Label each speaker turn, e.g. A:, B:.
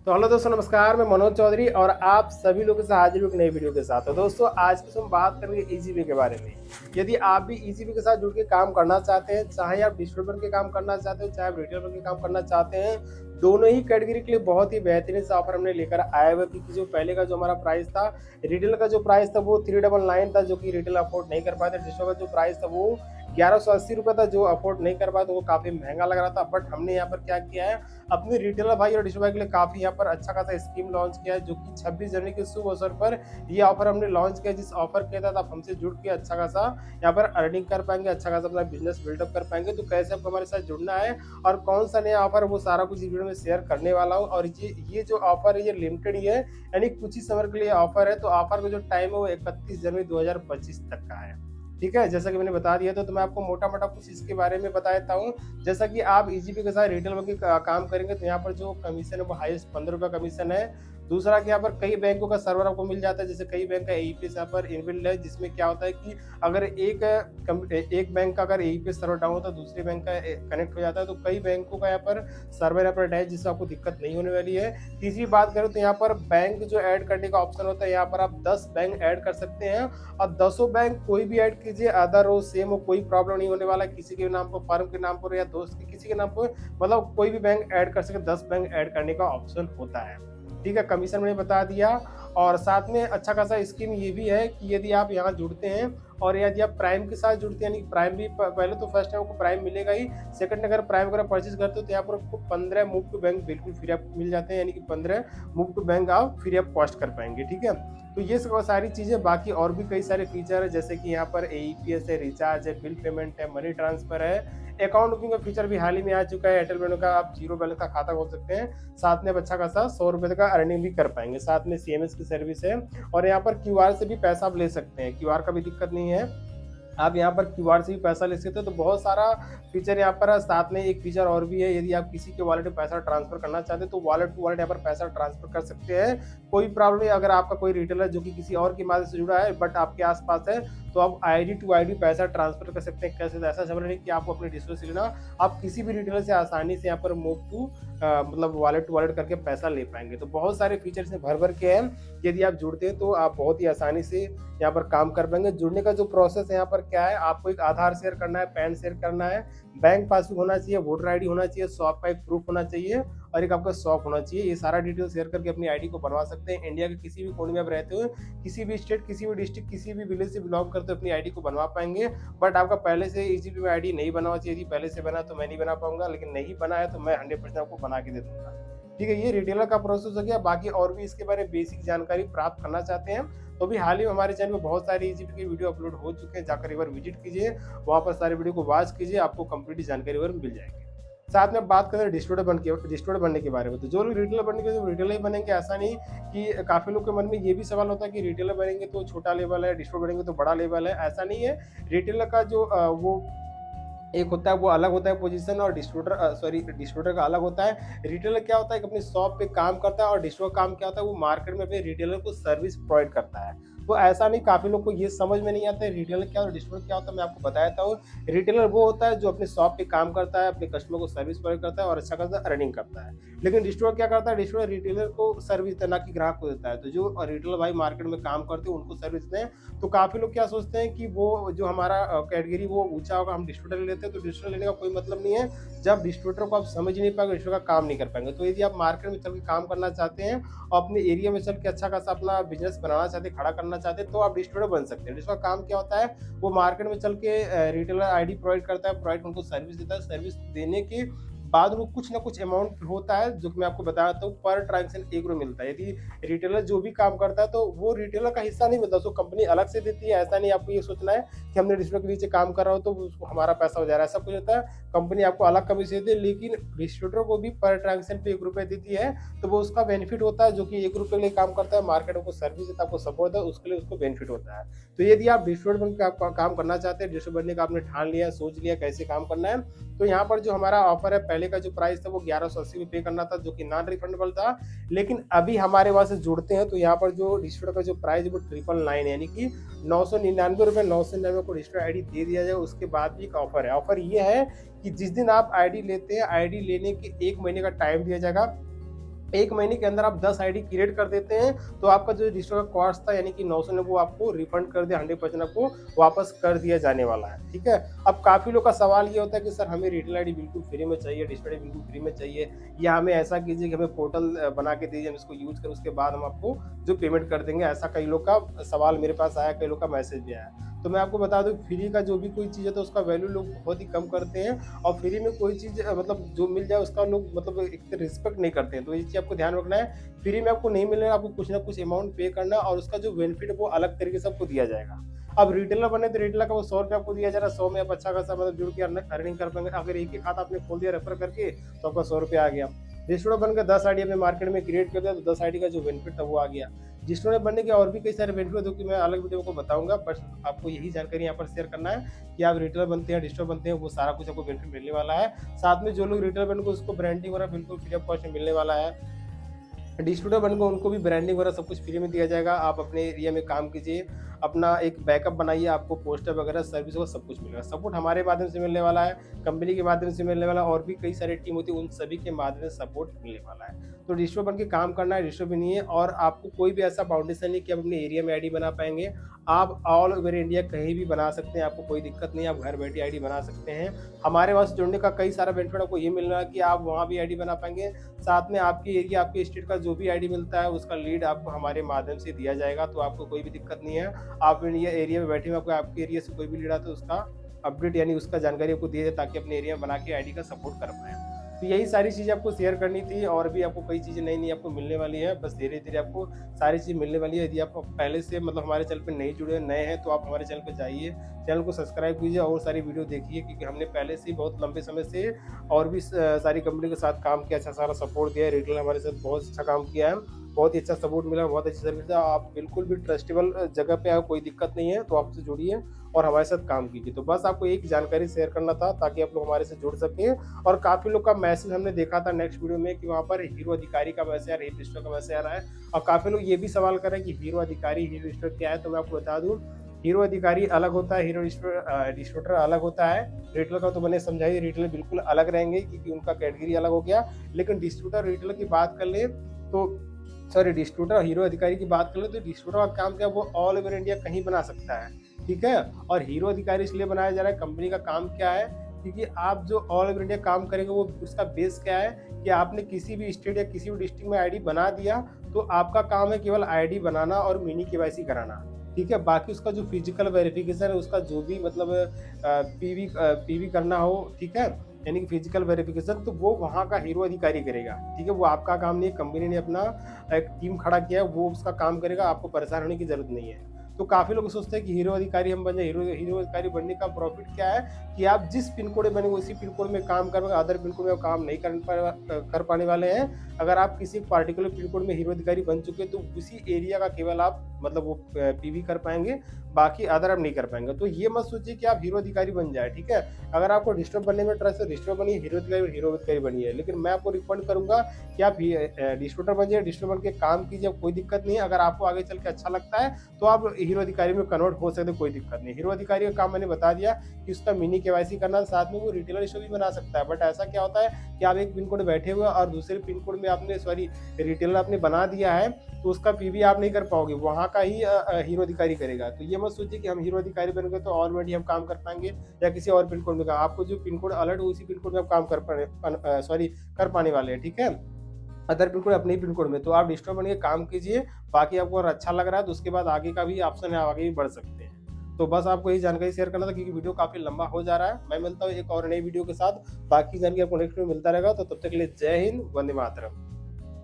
A: तो हेलो दोस्तों, नमस्कार। मैं मनोज चौधरी और आप सभी लोगों के साथ हाजिर हूं एक नई वीडियो के साथ। तो दोस्तों, आज की हम बात करेंगे ईजीबी के बारे में। यदि आप भी ईजीबी के साथ जुड़ के काम करना चाहते हैं, चाहे आप डिस्ट्रीब्यूटर बन के काम करना चाहते हो, चाहे आप रिटेलर बन के काम करना चाहते हैं, दोनों ही कैटेगरी के लिए बहुत ही बेहतरीन सा ऑफर हमने लेकर आए हुए। क्योंकि जो पहले का जो हमारा प्राइस था, रिटेल का जो प्राइस था वो 399 था, जो कि रिटेल अफोर्ड नहीं कर पाए थे। डिस्ट्रीब्यूटर का जो प्राइस था वो 1180 रुपये था, जो अफोर्ड नहीं कर पाए, तो वो काफी महंगा लग रहा था। बट हमने यहाँ पर क्या किया है, अपने रिटेलर भाई और डिस्ट्रीब्यूटर भाई के लिए काफी यहाँ पर अच्छा खासा स्कीम लॉन्च किया है, जो कि 26 जनवरी के शुभ अवसर पर ये ऑफर हमने लॉन्च किया। जिस ऑफर के तहत आप हमसे जुड़ के अच्छा खासा यहाँ पर अर्निंग कर पाएंगे, अच्छा खासा अपना बिजनेस बिल्डअप कर पाएंगे। तो कैसे आपको हमारे साथ जुड़ना है और कौन सा नया ऑफर, वो सारा कुछ इस वीडियो में शेयर करने वाला हूँ। और ये जो ऑफर है ये लिमिटेड ही है, यानी कुछ ही समय के लिए ऑफर है। तो ऑफर का जो टाइम है वो 31 जनवरी 2025 तक का है। ठीक है, जैसा कि मैंने बता दिया तो मैं आपको मोटा मोटा कुछ इसके बारे में बता देता हूँ। जैसा कि आप ईजीपी के साथ रिटेल में काम करेंगे तो यहाँ पर जो कमीशन है वो हाईएस्ट 15 रुपये कमीशन है। दूसरा कि यहाँ पर कई बैंकों का सर्वर आपको मिल जाता है, जैसे कई बैंक का एईपीएस यहाँ पर इनबिल्ड है, जिसमें क्या होता है कि अगर एक बैंक का अगर एईपीएस सर्वर डाउन होता है, दूसरे बैंक का कनेक्ट हो जाता है, तो कई बैंकों का यहाँ पर सर्वर यहाँ पर अटैच, जिससे आपको दिक्कत नहीं होने वाली है। तीसरी बात करें तो यहाँ पर बैंक जो ऐड करने का ऑप्शन होता है, यहाँ पर आप 10 बैंक ऐड कर सकते हैं और 10 बैंक कोई भी ऐड कीजिए, अदर हो सेम हो, कोई प्रॉब्लम नहीं होने वाला। किसी के नाम पर, फर्म के नाम पर या दोस्त के किसी के नाम पर, मतलब कोई भी बैंक ऐड कर सके, 10 बैंक ऐड करने का ऑप्शन होता है। ठीक है, कमीशन मैंने बता दिया। और साथ में अच्छा खासा स्कीम ये भी है कि यदि आप यहाँ जुड़ते हैं और यदि आप प्राइम के साथ जुड़ते हैं, यानी प्राइम भी पहले तो फर्स्ट टाइम आपको प्राइम मिलेगा ही, सेकंड अगर प्राइम वगैरह परचेज करते हो तो यहाँ पर आपको 15 मूव टू बैंक बिल्कुल फ्री आपको मिल जाते हैं, यानी कि 15 मूव टू बैंक आप फ्री ऑफ कॉस्ट कर पाएंगे। ठीक है, तो ये सारी चीज़ें, बाकी और भी कई सारे फीचर है, जैसे कि यहाँ पर एईपीएस है, रिचार्ज है, बिल पेमेंट है, मनी ट्रांसफर है, अकाउंट बुकिंग का फीचर भी हाल ही में आ चुका है। एयरटेल पेमेंट का आप 0 बैलेंस का खाता खोल सकते हैं, साथ में आप अच्छा खासा 100 रुपये का अर्निंग भी कर पाएंगे। साथ में सीएमएस की सर्विस है और यहाँ पर क्यूआर से भी पैसा आप ले सकते हैं, क्यूआर का भी दिक्कत नहीं है, आप यहाँ पर क्यूआर से भी पैसा ले सकते हो। तो बहुत सारा फीचर यहाँ पर है। साथ में एक फीचर और भी है, यदि आप किसी के वॉलेट में पैसा ट्रांसफर करना चाहते हैं तो वॉलेट टू वॉलेट यहाँ पर पैसा ट्रांसफर कर सकते हैं, कोई प्रॉब्लम नहीं। अगर आपका कोई रिटेलर जो कि किसी और की माध्यम से जुड़ा है बट आपके आसपास है, तो आप आईडी टू आईडी पैसा ट्रांसफर कर सकते हैं। कैसे, ऐसा समझ नहीं कि आपको अपने डिस्ट्रिक्ट से लेना, आप किसी भी रिटेलर से आसानी से यहाँ पर मूव टू मतलब वॉलेट टू वॉलेट करके पैसा ले पाएंगे। तो बहुत सारे फीचर्स भर भर के हैं, यदि आप जुड़ते हैं तो आप बहुत ही आसानी से यहाँ पर काम कर पाएंगे। जुड़ने का जो प्रोसेस है यहाँ पर क्या है, आपको एक आधार शेयर करना है, पैन शेयर करना है, बैंक पासबुक होना चाहिए, वोटर आईडी होना चाहिए, शॉप का एक प्रूफ होना चाहिए और एक आपका शॉप होना चाहिए। ये सारा डिटेल शेयर करके अपनी आईडी को बनवा सकते हैं। इंडिया के किसी भी कोने में आप रहते हो, किसी भी स्टेट, किसी भी डिस्ट्रिक्ट, किसी भी विलेज से बिलोंग करते हो, अपनी आईडी को बनवा पाएंगे। बट आपका पहले से ईजीपी में आईडी नहीं बनवा चाहिए। यदि पहले से बना तो मैं नहीं बना पाऊंगा, लेकिन नहीं बना है तो मैं 100% आपको बना के दे दूंगा। ठीक है, ये रिटेलर का प्रोसेस हो गया। बाकी और भी इसके बारे में बेसिक जानकारी प्राप्त करना चाहते हैं तो भी हाल ही में हमारे चैनल में बहुत सारी ईजीपी की वीडियो अपलोड हो चुके हैं, जाकर एक बार विजिट कीजिए, वहाँ पर सारी वीडियो को वॉच कीजिए, आपको कंप्लीट जानकारी वगैरह मिल जाएगी। साथ में बात करें डिस्ट्रीब्यूटर बनने के बारे में, तो जो लोग रिटेलर बनने के रिटेलर ही बनेंगे, ऐसा नहीं कि काफ़ी लोग के मन में ये भी सवाल होता है कि रिटेलर बनेंगे तो छोटा लेवल है, डिस्ट्रीब्यूटर बनेंगे तो बड़ा लेवल है। ऐसा नहीं है। रिटेलर का जो वो एक होता है वो अलग होता है पोजीशन, और डिस्ट्रीब्यूटर का अलग होता है। रिटेलर क्या होता है कि अपनी शॉप पे काम करता है और डिस्ट्रीब्यूटर काम क्या होता है, वो मार्केट में अपने रिटेलर को सर्विस प्रोवाइड करता है। तो ऐसा नहीं, काफ़ी लोग को ये समझ में नहीं आता है रिटेलर क्या और डिस्ट्रीब्यूटर क्या होता है। मैं आपको बता देता हूँ। रिटेलर वो होता है जो अपने शॉप पे काम करता है, अपने कस्टमर को सर्विस प्रोवाइड करता है और अच्छा खासा अर्निंग करता है। लेकिन डिस्ट्रीब्यूटर क्या करता है, डिस्ट्रीब्यूटर रिटेलर को सर्विस देता है, ना कि ग्राहक को देता है। तो जो रिटेलर भाई मार्केट में काम करते हैं उनको सर्विस दें। तो काफ़ी लोग क्या सोचते हैं कि वो जो हमारा कैटेगरी वो ऊंचा होगा, हम डिस्ट्रीब्यूटर ले लेते हैं। तो डिस्ट्रीब्यूटर लेने का कोई मतलब नहीं है जब डिस्ट्रीब्यूटर को आप समझ ही नहीं पाएंगे, डिस्ट्रीब्यूटर का काम नहीं कर पाएंगे। तो यदि आप मार्केट में चल के काम करना चाहते हैं और अपने एरिया में चल के अच्छा खासा अपना बिजनेस बनाना चाहते हैं, खड़ा करना चाहते हैं, तो आप डिस्ट्रीब्यूटर बन सकते हैं। डिस्ट्रीब्यूटर का काम क्या होता है, वो मार्केट में चल के रिटेलर आईडी प्रोवाइड करता है, प्रोवाइड उनको सर्विस देता है। सर्विस देने के बाद वो कुछ ना कुछ अमाउंट होता है, जो कि मैं आपको बताता हूँ, पर ट्रांजेक्शन 1 रुपये मिलता है। यदि रिटेलर जो भी काम करता है तो वो रिटेलर का हिस्सा नहीं मिलता, उसको कंपनी अलग से देती है। ऐसा नहीं आपको ये सोचना है कि हमने डिस्ट्रीब्यूटर के नीचे काम कर रहा हो तो उसको हमारा पैसा हो जा रहा है, ऐसा कुछ होता है। कंपनी आपको अलग कमीशन देती है, लेकिन डिस्ट्रीब्यूटर को भी पर ट्रांजेक्शन पे 1 रुपये देती है, तो वो उसका बेनिफिट होता है, जो कि 1 रुपये के लिए काम करता है, मार्केट को सर्विस देता है, आपको सपोर्ट है, उसके लिए उसको बेनिफिट होता है। तो यदि आप डिस्ट्रीब्यूटर बन के काम करना चाहते हैं, डिस्ट्रीब्यूटर बनने का आपने ठान लिया, सोच लिया कैसे काम करना है, तो यहाँ पर जो हमारा ऑफर है, पहले का जो प्राइस था वो 1180 पे करना था, जो कि नॉन रिफंडेबल था। लेकिन अभी हमारे वहां से जुड़ते हैं तो यहाँ पर जो डिस्ट्रीब्यूटर का जो प्राइस है वो 999 यानी कि 999 रुपये 999 को डिस्ट्रीब्यूटर आईडी दे दिया जाए। उसके बाद भी एक ऑफर है। ऑफर ये है कि जिस दिन आप आईडी लेते हैं, आईडी लेने के 1 महीने का टाइम दिया जाएगा। 1 महीने के अंदर आप 10 आईडी क्रिएट कर देते हैं, तो आपका जो रजिस्टर का कॉस्ट था यानी कि 900 वो आपको रिफंड कर दिया, 100% आपको वापस कर दिया जाने वाला है, ठीक है। अब काफ़ी लोग का सवाल ये होता है कि सर हमें रिटेल आईडी बिल्कुल फ्री में चाहिए, डिजिटल आईडी बिल्कुल फ्री में चाहिए, या हमें ऐसा कीजिए कि हमें पोर्टल बना के दीजिए, हम इसको यूज़ करें, उसके बाद हम आपको जो पेमेंट कर देंगे। ऐसा कई लोग का सवाल मेरे पास आया, कई लोग का मैसेज भी आया। तो मैं आपको बता दूँ, फ्री का जो भी कोई चीज़ है तो उसका वैल्यू लोग बहुत ही कम करते हैं, और फ्री में कोई चीज़ मतलब जो मिल जाए उसका लोग मतलब एक रिस्पेक्ट नहीं करते हैं। तो ये चीज़ आपको ध्यान रखना है, फ्री में आपको नहीं मिलेगा, आपको कुछ ना कुछ अमाउंट पे करना, और उसका जो बेनिफिट है वो अलग तरीके से आपको दिया जाएगा। अब रिटेलर बने तो रिटेलर का वो 100 रुपये आपको दिया जा रहा है, 100 में आप अच्छा खासा मतलब जुड़ के अर्निंग कर पाएंगे। अगर एक ही खाता आपने खोल दिया रेफर करके तो आपका 100 रुपये आ गया। डिस्ट्रीब्यूटर बनकर 10 आईडी अपने मार्केट में क्रिएट कर दिया तो 10 आईडी का जो बेनिफिट था वो आ गया। डिस्ट्रीब्यूटर बनने के और भी कई सारे बेनिफिट जो कि मैं अलग वीडियो को बताऊंगा, बस आपको यही जानकारी यहाँ पर शेयर करना है कि आप रिटेलर बनते हैं, डिस्ट्रीब्यूटर बनते हैं, वो सारा कुछ आपको बेनिफिट मिलने वाला है। साथ में जो लोग रिटेलर बनेंगे उसको ब्रांडिंग वगैरह बिल्कुल फ्री ऑफ कॉस्ट में मिलने वाला है। डिस्ट्रीब्यूटर बनकर उनको भी ब्रांडिंग वगैरह सब कुछ फ्री में दिया जाएगा। आप अपने एरिया में काम कीजिए, अपना एक बैकअप बनाइए, आपको पोस्टर वगैरह सर्विस वगैरह सब कुछ मिलेगा। सपोर्ट हमारे माध्यम से मिलने वाला है, कंपनी के माध्यम से मिलने वाला है, और भी कई सारे टीम होती है उन सभी के माध्यम से सपोर्ट मिलने वाला है। तो डिस्ट्रीब्यूटर बन के काम करना है, डिस्ट्रीब्यूटर बनिए, और आपको कोई भी ऐसा बाउंडेशन नहीं कि आप अपने एरिया में आईडी बना पाएंगे। आप ऑल ओवर इंडिया कहीं भी बना सकते हैं, आपको कोई दिक्कत नहीं है, आप घर बैठे आईडी बना सकते हैं। हमारे पास जुड़ने का कई सारा बेनिफिट आपको ये मिल रहा है कि आप वहाँ भी आईडी बना पाएंगे। साथ में आपकी एरिया, आपके स्टेट का जो भी आईडी मिलता है उसका लीड आपको हमारे माध्यम से दिया जाएगा, तो आपको कोई भी दिक्कत नहीं है। आप ये एरिया में बैठे हुए आपको आपके एरिया से कोई भी लीड आता है उसका अपडेट यानी उसका जानकारी आपको दिए जाए, ताकि अपने एरिया में बना के आईडी का सपोर्ट कर पाएँ। तो यही सारी चीज़ें आपको शेयर करनी थी, और भी आपको कई चीज़ें नई-नई आपको मिलने वाली है। बस धीरे-धीरे आपको सारी चीज़ मिलने वाली है। यदि आप पहले से मतलब हमारे चैनल पे नहीं जुड़े, नए हैं, तो आप हमारे चैनल पे जाइए, चैनल को सब्सक्राइब कीजिए और सारी वीडियो देखिए, क्योंकि हमने पहले से ही बहुत लंबे समय से और भी सारी कंपनी के साथ काम किया, अच्छा सारा सपोर्ट दिया है। रिटेलर हमारे साथ बहुत अच्छा काम किया है, बहुत ही अच्छा सपोर्ट मिला, बहुत अच्छी सर्विस है। आप बिल्कुल भी ट्रस्टेबल जगह पे आए, कोई दिक्कत नहीं है, तो आपसे जुड़िए और हमारे साथ काम कीजिए। तो बस आपको एक जानकारी शेयर करना था ताकि आप लोग हमारे से जुड़ सकें। और काफ़ी लोग का मैसेज हमने देखा था नेक्स्ट वीडियो में कि वहाँ पर हीरो अधिकारी का मैसेज आ रहा है, हीरो स्टोर का मैसेज आ रहा है, और काफ़ी लोग ये भी सवाल कर रहे हैं कि हीरो अधिकारी, हीरो स्टोर क्या है। तो मैं आपको बता दूँ, हीरो अधिकारी अलग होता है, हीरो डिस्ट्रीब्यूटर अलग होता है। रिटेलर का तो मैंने समझाई, रिटेलर बिल्कुल अलग रहेंगे क्योंकि उनका कैटेगरी अलग हो गया। लेकिन डिस्ट्रीब्यूटर रिटेलर की बात कर ले तो सॉरी डिस्ट्रीब्यूटर हीरो अधिकारी की बात करें तो डिस्ट्रीब्यूटर का काम क्या है, वो ऑल ओवर इंडिया कहीं बना सकता है, ठीक है। और हीरो अधिकारी इसलिए बनाया जा रहा है, कंपनी का काम क्या है, क्योंकि आप जो ऑल ओवर इंडिया काम करेंगे वो उसका बेस क्या है कि आपने किसी भी स्टेट या किसी भी डिस्ट्रिक्ट में आईडी बना दिया, तो आपका काम है केवल आईडी बनाना और मिनी केवाईसी कराना, ठीक है। बाकी उसका जो फिजिकल वेरिफिकेशन है, उसका जो भी मतलब पीवी करना हो, ठीक है, यानी कि फिजिकल वेरिफिकेशन, तो वो वहाँ का हीरो अधिकारी करेगा, ठीक है। वो आपका काम नहीं है, कंपनी ने अपना एक टीम खड़ा किया है, वो उसका काम करेगा, आपको परेशान होने की जरूरत नहीं है। तो काफ़ी लोग सोचते हैं कि हीरो अधिकारी हम बन जाए। हीरो अधिकारी बनने का प्रॉफिट क्या है कि आप जिस पिन कोड में बनेंगे उसी पिन कोड में काम करेंगे, अदर पिन कोड में काम नहीं कर पाने वाले हैं। अगर आप किसी पार्टिकुलर पिन कोड में हीरो अधिकारी बन चुके हैं तो उसी एरिया का केवल आप मतलब वो पीवी कर पाएंगे, बाकी अदर आप नहीं कर पाएंगे। तो ये मत सोचिए कि आप हीरो अधिकारी बन जाए, ठीक है। अगर आपको डिस्ट्रिक्ट बनने में ट्रस्ट है, डिस्ट्रिक्ट बनिए, हीरो अधिकारी बनिए, लेकिन मैं आपको रिकमेंड करूंगा कि आप डिस्ट्रीब्यूटर बनिए, डिस्ट्रिक्ट बन के काम कीजिए, कोई दिक्कत नहीं है। अगर आपको आगे चल के अच्छा लगता है तो आप हीरो अधिकारी में कन्वर्ट हो सकते, कोई दिक्कत नहीं। हीरो अधिकारी का काम मैंने बता दिया कि उसका मिनी केवाईसी करना, साथ में वो रिटेलर स्टोर भी बना सकता है। बट ऐसा क्या होता है कि आप एक पिन कोड बैठे हुए और दूसरे पिन कोड में आपने रिटेलर आपने बना दिया है, तो उसका पीवी आप नहीं कर पाओगे, वहाँ का ही हीरो अधिकारी करेगा। तो ये मत सोचिए कि हम हीरो अधिकारी बन गए तो ऑलरेडी हम काम कर पाएंगे या किसी और पिन कोड में। आपको जो पिन कोड अलर्ट हो उसी पिन कोड में आप काम कर पाने वाले हैं, ठीक है। अदर पिन कोड अपने ही पिन कोड में। तो आप डिस्ट्रिक्ट बन के काम कीजिए, बाकी आपको अगर अच्छा लग रहा है तो उसके बाद आगे का भी ऑप्शन है, आगे भी बढ़ सकते हैं। तो बस आपको यही जानकारी शेयर करना था क्योंकि वीडियो काफी लंबा हो जा रहा है। मैं मिलता हूँ एक और नई वीडियो के साथ, बाकी जानकारी आपको नेक्स्ट में मिलता रहेगा। तो तब तक के लिए जय हिंद, वंदे मातरम।